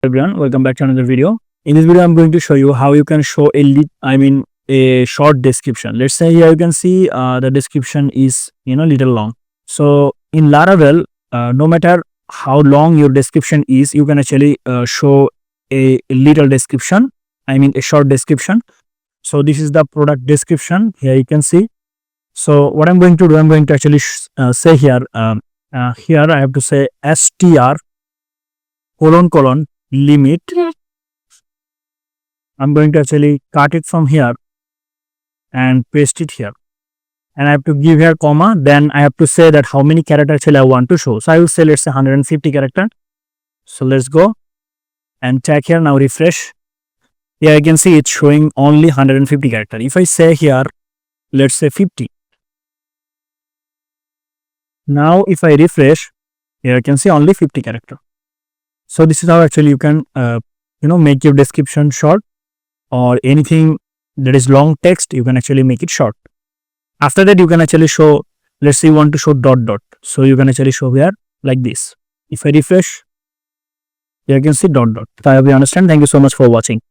Everyone, welcome back to another video. In this video I'm going to show you how you can show a short description. Let's say here you can see the description is little long. So in Laravel, no matter how long your description is, you can actually show a little description, a short description. So this is the product description. Here you can see. So what I'm going to do, I'm going to actually say here here I have to say str : limit. I'm going to actually cut it from here and paste it here, and I have to give here comma. Then I have to say that how many characters actually I want to show. So I will say, let's say 150 character. So let's go and check here. Now refresh. Here I can see it's showing only 150 character. If I say here, let's say 50. Now if I refresh, here I can see only 50 character. So this is how actually you can make your description short, or anything that is long text you can actually make it short. After that you can actually show, let's say you want to show dot dot. So you can actually show here like this. If I refresh, here you can see dot dot. So I hope you understand. Thank you so much for watching.